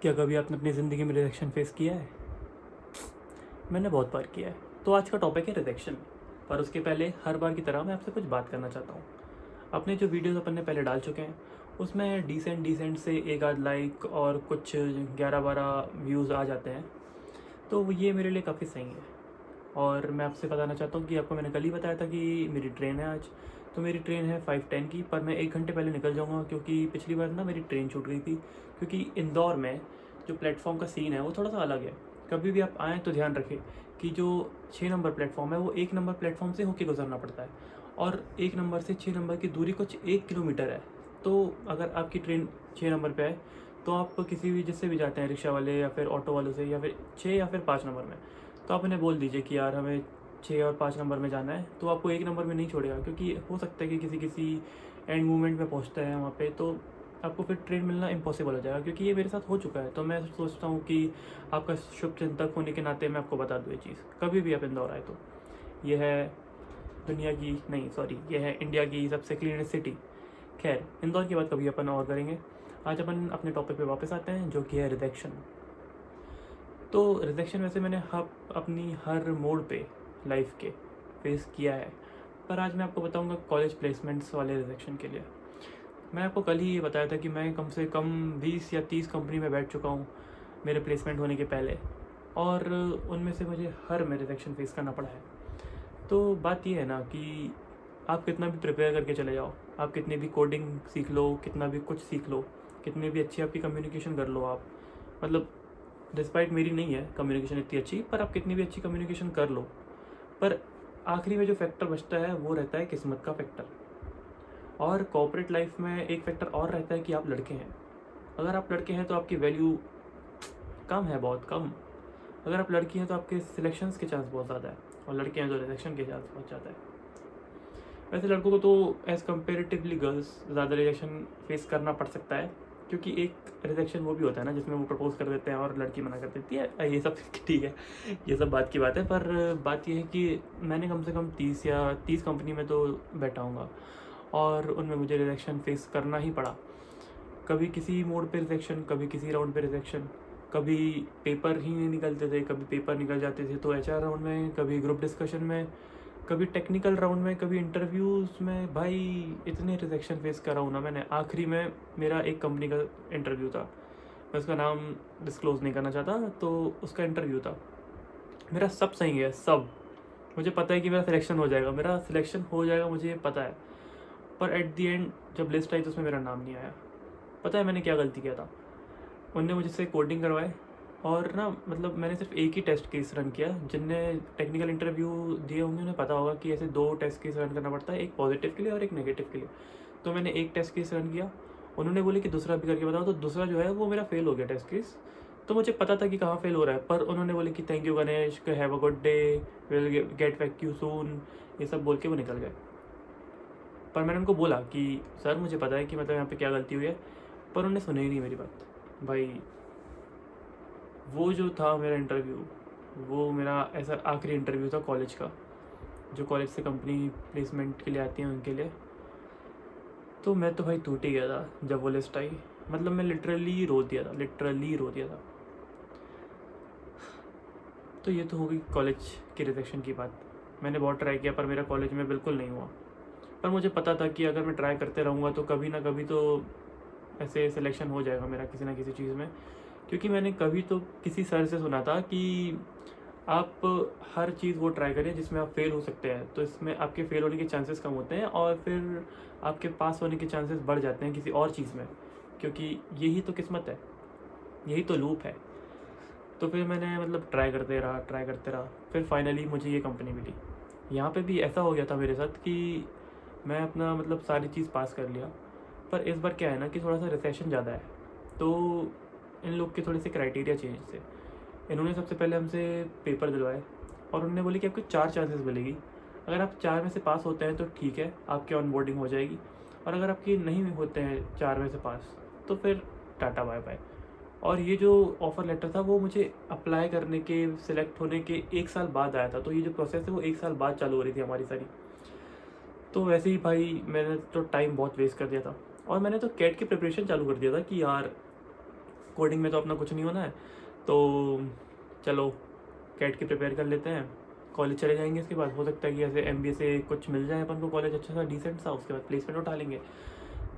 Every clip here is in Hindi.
क्या कभी आपने अपनी ज़िंदगी में रिजेक्शन फेस किया है? मैंने बहुत बार किया है। तो आज का टॉपिक है रिजेक्शन। पर उसके पहले हर बार की तरह मैं आपसे कुछ बात करना चाहता हूँ। अपने जो वीडियोस अपन ने पहले डाल चुके हैं उसमें डिसेंट से एक आध लाइक और कुछ 11-12 व्यूज़ आ जाते हैं, तो ये मेरे लिए काफ़ी सही है। और मैं आपसे बताना चाहता हूँ कि आपको मैंने कल ही बताया था कि मेरी ट्रेन है आज। तो मेरी ट्रेन है 5:10 की, पर मैं 1 घंटे पहले निकल जाऊँगा क्योंकि पिछली बार ना मेरी ट्रेन छूट गई थी। क्योंकि इंदौर में जो प्लेटफॉर्म का सीन है वो थोड़ा सा अलग है। कभी भी आप आएँ तो ध्यान रखें कि जो 6 नंबर प्लेटफॉर्म है वो 1 नंबर प्लेटफॉर्म से होके गुजरना पड़ता है। और 1 नंबर से 6 नंबर की दूरी कुछ 1 किलोमीटर है। तो अगर आपकी ट्रेन 6 नंबर पे है तो आप किसी भी जिससे भी जाते हैं, रिक्शा वाले या फिर ऑटो वालों से, या फिर 6 या फिर 5 नंबर में, तो आप उन्हें बोल दीजिए कि यार हमें 6 और 5 नंबर में जाना है। तो आपको 1 नंबर में नहीं छोड़ेगा, क्योंकि हो सकता है कि किसी किसी एंड मोमेंट में पहुंचता है वहाँ पे, तो आपको फिर ट्रेन मिलना इम्पॉसिबल हो जाएगा। क्योंकि ये मेरे साथ हो चुका है, तो मैं सोचता हूँ कि आपका शुभ चिंतक होने के नाते मैं आपको बता दूँ ये चीज़। कभी भी आप इंदौर आए तो ये है दुनिया की नहीं, सॉरी, ये है इंडिया की सबसे क्लीनेस्ट सिटी। खैर, इंदौर की बात कभी अपन और करेंगे। आज अपन अपने टॉपिक पे वापस आते हैं, जो कि है रिजेक्शन। तो रिजेक्शन वैसे मैंने अपनी हर मोड़ पे लाइफ के फेस किया है, पर आज मैं आपको बताऊंगा कॉलेज प्लेसमेंट्स वाले रिजेक्शन के लिए। मैं आपको कल ही ये बताया था कि मैं कम से कम 20 या 30 कंपनी में बैठ चुका हूँ मेरे प्लेसमेंट होने के पहले, और उनमें से मुझे हर में रिजेक्शन फेस करना पड़ा है। तो बात ये है ना कि आप कितना भी प्रिपेयर करके चले जाओ, आप कितनी भी कोडिंग सीख लो, कितना भी कुछ सीख लो, कितनी भी अच्छी आपकी कम्युनिकेशन कर लो आप, मतलब डिस्पाइट मेरी नहीं है कम्युनिकेशन इतनी अच्छी, पर आप कितनी भी अच्छी कम्युनिकेशन कर लो, पर आखिरी में जो फैक्टर बचता है वो रहता है किस्मत का फैक्टर। और कॉर्पोरेट लाइफ में एक फैक्टर और रहता है कि आप लड़के हैं। अगर आप लड़के हैं तो आपकी वैल्यू कम है, बहुत कम। अगर आप लड़की हैं तो आपके सिलेक्शंस के चांस बहुत ज़्यादा है, और लड़के हैं तो रिजेक्शन के चांस बहुत ज़्यादा है। वैसे लड़कों को तो एज़ कम्पेरेटिवली गर्ल्स ज़्यादा रिजेक्शन फेस करना पड़ सकता है, क्योंकि एक रिजेक्शन वो भी होता है ना जिसमें वो प्रपोज कर देते हैं और लड़की मना कर देती है, ये सब ठीक है, ये सब बात की बात है। पर बात ये है कि मैंने कम से कम 30 कंपनी में तो बैठा हूँगा, और उनमें मुझे रिजेक्शन फेस करना ही पड़ा। कभी किसी मोड पे रिजेक्शन, कभी किसी राउंड पे रिजेक्शन, कभी पेपर ही नहीं निकलते थे, कभी पेपर निकल जाते थे तो एचआर राउंड में, कभी ग्रुप डिस्कशन में, कभी टेक्निकल राउंड में, कभी इंटरव्यूज़ में। भाई इतने रिजेक्शन फेस करा हूँ ना मैंने। आखिरी में मेरा एक कंपनी का इंटरव्यू था, मैं उसका नाम डिस्क्लोज़ नहीं करना चाहता, तो उसका इंटरव्यू था। मेरा सब सही है, सब, मुझे पता है कि मेरा सिलेक्शन हो जाएगा, मेरा सिलेक्शन हो जाएगा, मुझे पता है। पर एट दी एंड जब लिस्ट आई तो उसमें मेरा नाम नहीं आया। पता है मैंने क्या गलती किया था? उनने मुझसे कोडिंग करवाए, और ना मतलब मैंने सिर्फ एक ही टेस्ट केस रन किया। जिनने टेक्निकल इंटरव्यू दिए होंगे उन्हें पता होगा कि ऐसे 2 टेस्ट केस रन करना पड़ता है, एक पॉजिटिव के लिए और एक नेगेटिव के लिए। तो मैंने एक टेस्ट केस रन किया, उन्होंने बोले कि दूसरा भी करके बताओ, तो दूसरा जो है वो मेरा फेल हो गया टेस्ट केस। तो मुझे पता था कि कहाँ फेल हो रहा है, पर उन्होंने बोले कि thank you Ganesh, have a good day, will get back you soon, ये सब बोल के वो निकल गए। पर मैंने उनको बोला कि सर मुझे पता है कि मतलब यहाँ पे क्या गलती हुई है, पर उन्होंने सुनी ही नहीं मेरी बात। भाई वो जो था मेरा इंटरव्यू, वो मेरा ऐसा आखिरी इंटरव्यू था कॉलेज का, जो कॉलेज से कंपनी प्लेसमेंट के लिए आती हैं उनके लिए। तो मैं तो भाई टूट ही गया था जब वो लिस्ट आई। मतलब मैं लिटरली रो दिया था, लिटरली रो दिया था। तो ये तो हो गई कॉलेज की रिजेक्शन की बात। मैंने बहुत ट्राई किया पर मेरा कॉलेज में बिल्कुल नहीं हुआ। पर मुझे पता था कि अगर मैं ट्राई करते रहूँगा तो कभी ना कभी तो ऐसे सिलेक्शन हो जाएगा मेरा किसी ना किसी चीज़ में। क्योंकि मैंने कभी तो किसी सर से सुना था कि आप हर चीज़ वो ट्राई करें जिसमें आप फेल हो सकते हैं, तो इसमें आपके फेल होने के चांसेस कम होते हैं, और फिर आपके पास होने के चांसेस बढ़ जाते हैं किसी और चीज़ में, क्योंकि यही तो किस्मत है, यही तो लूप है। तो फिर मैंने मतलब ट्राई करते रहा, फिर फाइनली मुझे ये कंपनी मिली। यहाँ पे भी ऐसा हो गया था मेरे साथ कि मैं अपना मतलब सारी चीज़ पास कर लिया, पर इस बार क्या है ना कि थोड़ा सा रिसेशन ज़्यादा है, तो इन लोग के थोड़े से क्राइटेरिया चेंज थे। इन्होंने सबसे पहले हमसे पेपर दिलवाए, और उन्होंने बोली कि आपको 4 चांसेस मिलेगी। अगर आप 4 में से पास होते हैं तो ठीक है, आपकी ऑन बोर्डिंग हो जाएगी, और अगर आपकी नहीं होते हैं 4 में से पास, तो फिर टाटा बाय बाय। और ये जो ऑफ़र लेटर था वो मुझे अप्लाई करने के, सिलेक्ट होने के 1 साल बाद आया था। तो ये जो प्रोसेस है वो 1 साल बाद चालू हो रही थी हमारी सारी। तो वैसे ही भाई मैंने तो टाइम बहुत वेस्ट कर दिया था, और मैंने तो कैट की प्रिपरेशन चालू कर दिया था कि यार कोडिंग में तो अपना कुछ नहीं होना है, तो चलो कैट की प्रिपेयर कर लेते हैं, कॉलेज चले जाएंगे। इसके बाद हो सकता है कि ऐसे MBA से कुछ मिल जाए अपन को कॉलेज अच्छा सा डिसेंट सा, उसके बाद प्लेसमेंट उठा लेंगे।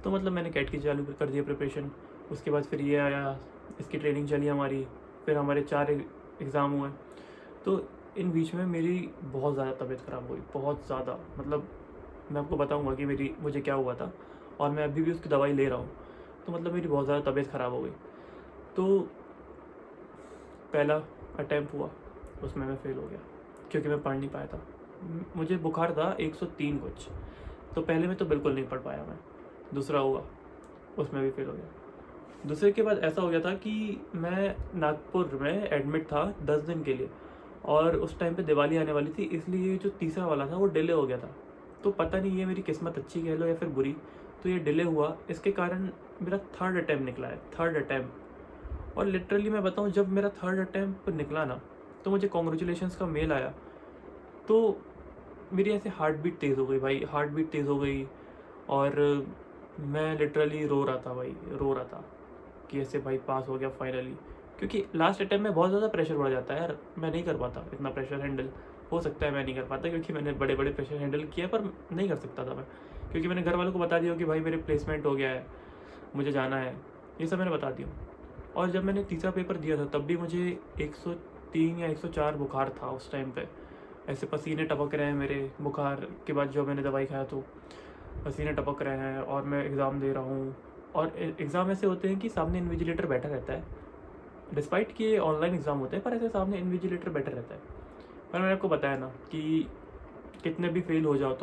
तो मतलब मैंने कैट की चालू कर दिया प्रिपरेशन। उसके बाद फिर ये आया, इसकी ट्रेनिंग चली हमारी, फिर हमारे 4 एग्ज़ाम हुए। तो इन बीच में मेरी बहुत ज़्यादा तबीयत ख़राब हुई, बहुत ज़्यादा। मतलब मैं आपको बताऊंगा कि मुझे क्या हुआ था, और मैं अभी भी उसकी दवाई ले रहा हूँ। तो मतलब मेरी बहुत ज़्यादा तबीयत ख़राब हो गई। तो पहला अटैम्प्ट हुआ, उसमें मैं फ़ेल हो गया क्योंकि मैं पढ़ नहीं पाया था। मुझे बुखार था 103 कुछ, तो पहले में तो बिल्कुल नहीं पढ़ पाया मैं। दूसरा हुआ, उसमें भी फ़ेल हो गया। दूसरे के बाद ऐसा हो गया था कि मैं नागपुर में एडमिट था 10 दिन के लिए, और उस टाइम पे दिवाली आने वाली थी, इसलिए जो तीसरा वाला था वो डिले हो गया था। तो पता नहीं ये मेरी किस्मत अच्छी कह लो या फिर बुरी, तो ये डिले हुआ, इसके कारण मेरा 3rd अटैम्प्ट निकला है, 3rd अटैम्प्ट। और लिटरली मैं बताऊँ, जब मेरा 3rd अटैम्प्ट निकला ना, तो मुझे कॉन्ग्रेचुलेशंस का मेल आया। तो मेरी ऐसे हार्ट बीट तेज़ हो गई भाई, हार्ट बीट तेज़ हो गई, और मैं लिटरली रो रहा था भाई, रो रहा था कि ऐसे भाई पास हो गया फाइनली। क्योंकि लास्ट अटैम्प्ट में बहुत ज़्यादा प्रेशर बढ़ जाता है यार, मैं नहीं कर पाता इतना प्रेशर हैंडल। हो सकता है मैं नहीं कर पाता, क्योंकि मैंने बड़े बड़े प्रेशर हैंडल किया, पर नहीं कर सकता था मैं, क्योंकि मैंने घर वालों को बता दिया कि भाई मेरे प्लेसमेंट हो गया है, मुझे जाना है, ये सब मैंने बता दिया। और जब मैंने तीसरा पेपर दिया था, तब भी मुझे 103 या 104 बुखार था उस टाइम पे। ऐसे पसीने टपक रहे हैं मेरे, बुखार के बाद जो मैंने दवाई खाया तो पसीने टपक रहे हैं, और मैं एग्ज़ाम दे रहा हूँ। और एग्ज़ाम ऐसे होते हैं कि सामने इन्विजिलेटर बैठा रहता है, डिस्पाइट कि ये ऑनलाइन एग्ज़ाम होते हैं, पर ऐसे सामने इन्विजिलेटर बैठा रहता है। पर मैंने आपको बताया ना कि कितने भी फेल हो जाओ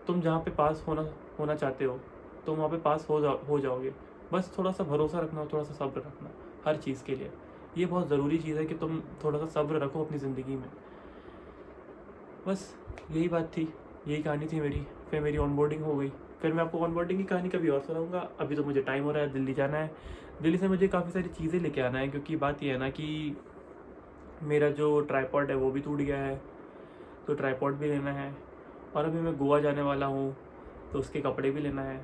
तुम जहाँ पे पास होना चाहते हो, तुम वहाँ पे पास हो जाओगे। बस थोड़ा सा भरोसा रखना, थोड़ा सा सब्र रखना हर चीज़ के लिए। ये बहुत ज़रूरी चीज़ है कि तुम थोड़ा सा सब्र रखो अपनी ज़िंदगी में। बस यही बात थी, यही कहानी थी मेरी। फिर मेरी ऑनबोर्डिंग हो गई, फिर मैं आपको ऑनबोर्डिंग की कहानी कभी और सुनाऊंगा। अभी तो मुझे टाइम हो रहा है, दिल्ली जाना है। दिल्ली से मुझे काफ़ी सारी चीज़ें लेके आना है, क्योंकि बात यह है ना कि मेरा जो ट्राईपॉड है वो भी टूट गया है, तो ट्राईपॉड भी लेना है। और अभी मैं गोवा जाने वाला हूँ, तो उसके कपड़े भी लेना है।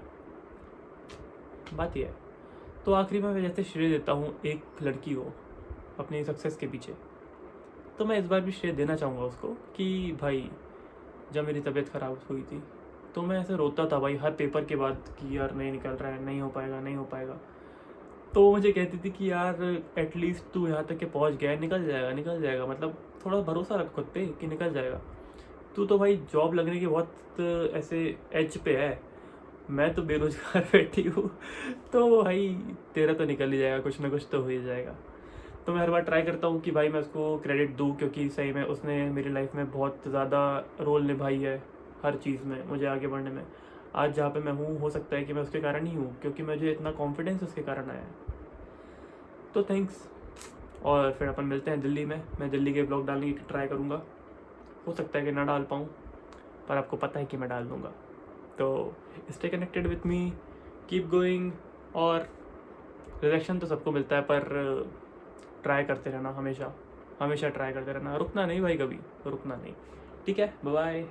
बात यह है। तो आखिरी में मैं जैसे श्रेय देता हूँ एक लड़की को अपनी सक्सेस के पीछे, तो मैं इस बार भी श्रेय देना चाहूँगा उसको कि भाई, जब मेरी तबीयत ख़राब हुई थी तो मैं ऐसे रोता था भाई हर पेपर के बाद कि यार नहीं निकल रहा है, नहीं हो पाएगा, नहीं हो पाएगा। तो वो मुझे कहती थी कि यार एटलीस्ट तू यहाँ तक के पहुँच गया है, निकल जाएगा, निकल जाएगा, मतलब थोड़ा भरोसा रख खुद पे कि निकल जाएगा। तू तो भाई जॉब लगने की बहुत ऐसे एज पे है, मैं तो बेरोजगार बैठी हूँ। तो भाई तेरा तो निकल ही जाएगा, कुछ ना कुछ तो हो ही जाएगा। तो मैं हर बार ट्राई करता हूँ कि भाई मैं उसको क्रेडिट दूँ, क्योंकि सही में उसने मेरी लाइफ में बहुत ज़्यादा रोल निभाई है हर चीज़ में, मुझे आगे बढ़ने में। आज जहाँ पे मैं हूँ, हो सकता है कि मैं उसके कारण ही हूँ, क्योंकि मुझे इतना कॉन्फिडेंस उसके कारण आया है। तो थैंक्स। और फिर अपन मिलते हैं दिल्ली में। मैं दिल्ली के ब्लॉग डालने की ट्राई करूँगा, हो सकता है कि ना डाल पाऊँ, पर आपको पता है कि मैं डाल दूँगा। तो stay connected with me, keep going. और रिजेक्शन तो सबको मिलता है, पर ट्राई करते रहना, हमेशा हमेशा ट्राई करते रहना, रुकना नहीं भाई, कभी रुकना नहीं। ठीक है, बाय बाय।